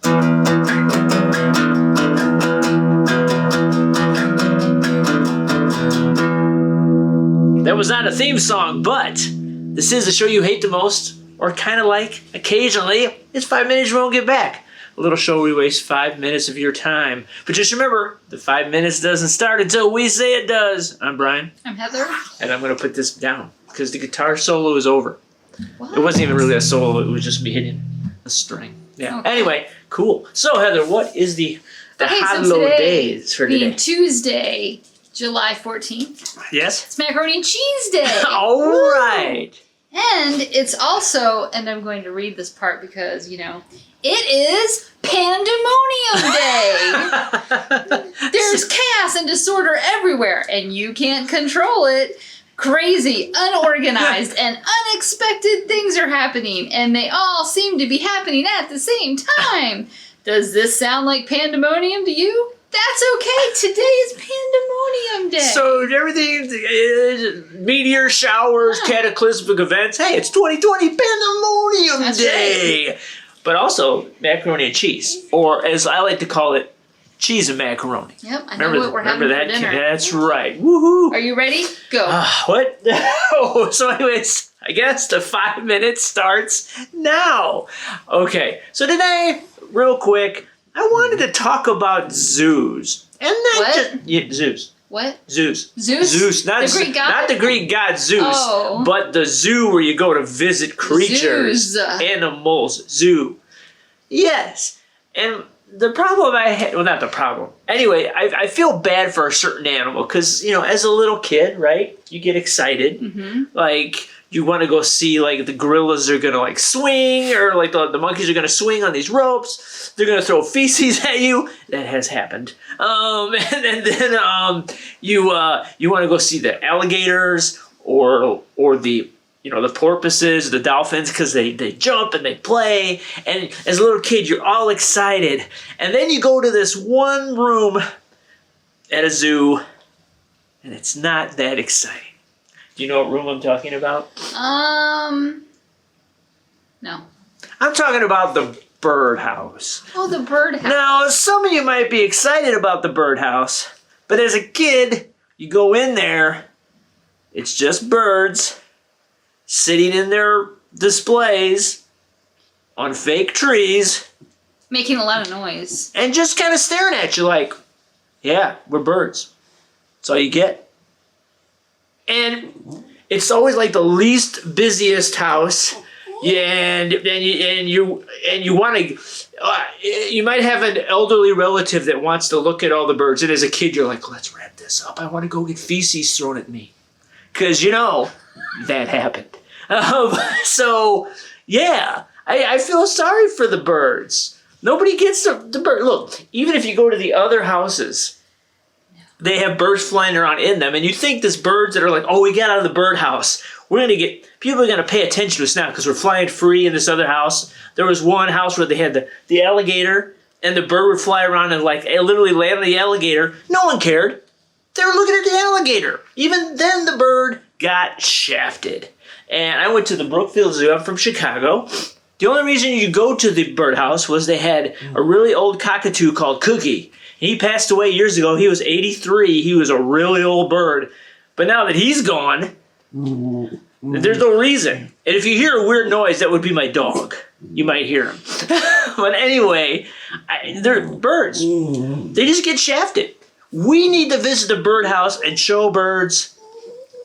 That was not a theme song, but this is the show you hate the most, or kind of like occasionally. It's 5 minutes you won't get back. A little show where we waste 5 minutes of your time. But just remember, the 5 minutes doesn't start until we say it does. I'm Brian. I'm Heather. And I'm going to put this down because the guitar solo is over. What? It wasn't even really a solo. It was just me hitting a string. Yeah. Okay. Anyway, cool. So, Heather, what is the holidays for today? Being Tuesday, July 14th. Yes? It's Macaroni and Cheese Day. All right. And it's also, and I'm going to read this part because, it is Pandemonium Day. There's chaos and disorder everywhere, and you can't control it. Crazy, unorganized, and unexpected things are happening, and they all seem to be happening at the same time. Does this sound like pandemonium to you? That's okay. Today is Pandemonium Day. So everything is meteor showers, cataclysmic events. Hey, it's 2020 Pandemonium That's Day. right. But also macaroni and cheese, or as I like to call it, cheese and macaroni. Yep, I know what we're having for dinner. That's right. Woohoo! Are you ready? Go. What? Oh, so anyways, I guess the 5 minutes starts now. Okay, so today, real quick, I wanted to talk about zoos. And not What? just zoos. What? Zeus. Zeus? Zeus, not The Greek god? not the Greek god Zeus, Oh. but the zoo where you go to visit creatures, Zoos. animals, zoo. Yes, and the problem I had, well, not the problem. Anyway, I feel bad for a certain animal because, as a little kid, right, you get excited. Mm-hmm. Like, you want to go see, like, the gorillas are going to, like, swing, or, like, the monkeys are going to swing on these ropes. They're going to throw feces at you. That has happened. And then you want to go see the alligators or the, the porpoises, the dolphins, because they jump and they play. And as a little kid, you're all excited. And then you go to this one room at a zoo, and it's not that exciting. Do you know what room I'm talking about? No. I'm talking about the birdhouse. Oh, the birdhouse. Now, some of you might be excited about the birdhouse, but as a kid, you go in there, it's just birds sitting in their displays on fake trees Making a lot of noise. and just kind of staring at you like, yeah, we're birds. That's all you get. And it's always like the least busiest house. Yeah, and you want to. You might have an elderly relative that wants to look at all the birds, and as a kid, you're like, "Let's wrap this up. I want to go get feces thrown at me," because that happened. So yeah, I feel sorry for the birds. Nobody gets the bird. Look, even if you go to the other houses, they have birds flying around in them, and you think this birds that are like, oh, we got out of the birdhouse. People are going to pay attention to us now because we're flying free in this other house. There was one house where they had the alligator, and the bird would fly around and literally land on the alligator. No one cared. They were looking at the alligator. Even then, the bird got shafted. And I went to the Brookfield Zoo. I'm from Chicago. The only reason you go to the birdhouse was they had a really old cockatoo called Cookie. He passed away years ago. He was 83. He was a really old bird. But now that he's gone, there's no reason. And if you hear a weird noise, that would be my dog. You might hear him. But anyway, they're birds. They just get shafted. We need to visit the birdhouse and show birds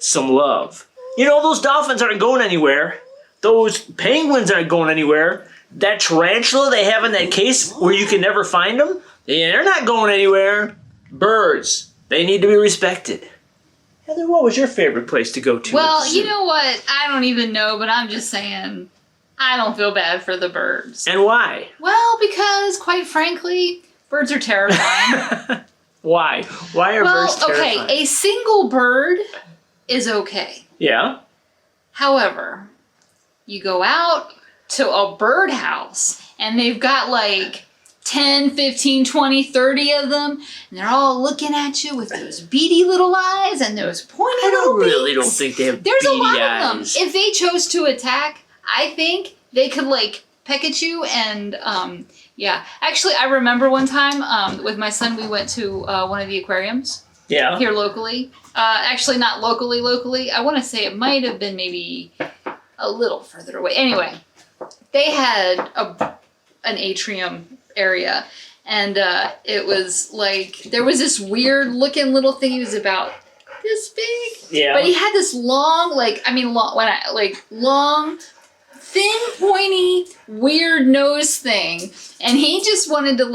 some love. Those dolphins aren't going anywhere. Those penguins aren't going anywhere. That tarantula they have in that case where you can never find them, they're not going anywhere. Birds, they need to be respected. Heather, what was your favorite place to go to? Well, you know what? I don't even know, but I'm just saying, I don't feel bad for the birds. And why? Well, because, quite frankly, birds are terrifying. Why? Why are birds terrifying? Okay, a single bird is okay. Yeah? However, you go out to a birdhouse, and they've got 10, 15, 20, 30 of them, and they're all looking at you with those beady little eyes and those pointy little beaks. I really don't think they have There's beady a lot eyes. of them. If they chose to attack, I think they could peck at you, and yeah. Actually, I remember one time with my son, we went to one of the aquariums Yeah. here locally. Actually, not locally. I want to say it might have been maybe a little further away. Anyway, they had an atrium area, and it was like there was this weird looking little thing. He was about this big, Yeah. but he had this long, long, thin, pointy, weird nose thing, and he just wanted to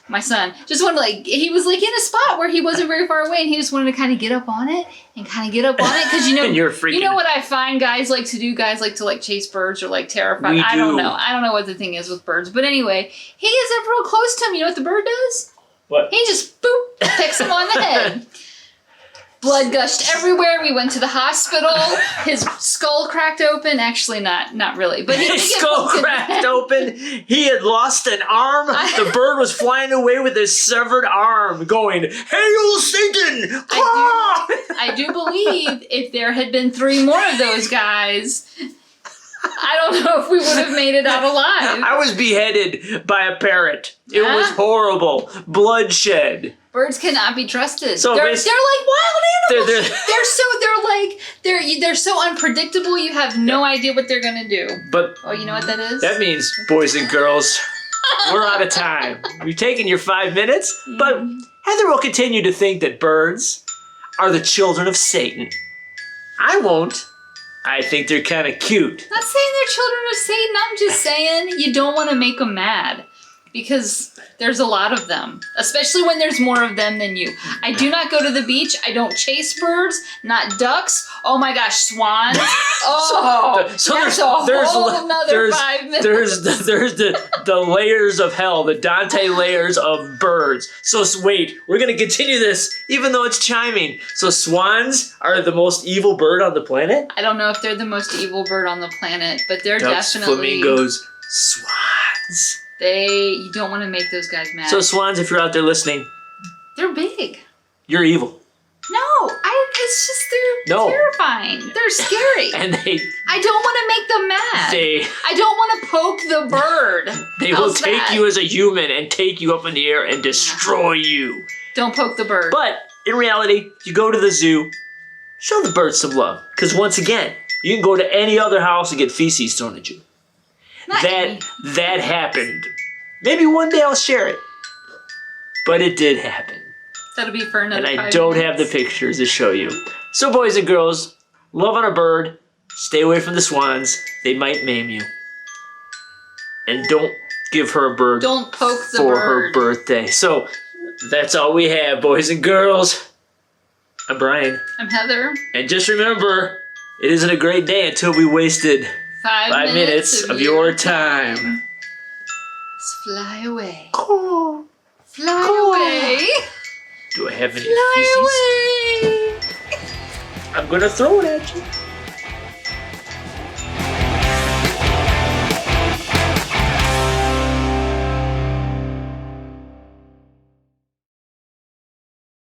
my son just wanted to he was in a spot where he wasn't very far away, and he just wanted to kind of get up on it because And you're freaking. you know what I find guys like to do? Guys like to chase birds or terrify. We I don't do. know. I don't know what the thing is with birds, but anyway, he gets up real close to him. You know what the bird does? What? He just boop picks him on the head. Blood gushed everywhere. We went to the hospital. His skull cracked open. Actually, not really. But he did His get skull poked in the cracked head. open. He had lost an arm. The bird was flying away with his severed arm, going, "Hail Satan!" I do believe if there had been 3 more of those guys, I don't know if we would have made it out alive. I was beheaded by a parrot. It Huh? was horrible. Bloodshed. Birds cannot be trusted. So they're basi- like wild animals. They're- They're so unpredictable. You have no idea what they're gonna do. But Oh, you know what that is? that means, boys and girls, we're out of time. We've taken your 5 minutes, but Heather will continue to think that birds are the children of Satan. I won't. I think they're kind of cute. Not saying they're children of Satan. I'm just saying you don't want to make them mad. Because there's a lot of them, especially when there's more of them than you. I do not go to the beach. I don't chase birds, not ducks. Oh my gosh, swans. Oh, So that's a whole nother 5 minutes. There's the layers of hell, the Dante layers of birds. So wait, we're gonna continue this even though it's chiming. So swans are the most evil bird on the planet? I don't know if they're the most evil bird on the planet, but they're Ducks, definitely. flamingos, swans. You don't want to make those guys mad. So swans, if you're out there listening, They're big. you're evil. No, it's just they're No. terrifying. They're scary. And I don't want to make them mad. they I don't want to poke the bird. they will How's take that? you as a human and take you up in the air and destroy you. Don't poke the bird. But in reality, you go to the zoo, show the birds some love. Because once again, you can go to any other house and get feces thrown at you. Not any. That happened. Maybe one day I'll share it. But it did happen. That'll be for another And I 5 don't minutes. have the pictures to show you. So boys and girls, love on a bird. Stay away from the swans. They might maim you. And don't give her a bird Don't poke the for bird. her birthday. So that's all we have, boys and girls. I'm Brian. I'm Heather. And just remember, it isn't a great day until we wasted 5 minutes of your time. Let's fly away. Cool. Fly Cool. away. Do I have any Fly feces? away. I'm gonna throw it at you.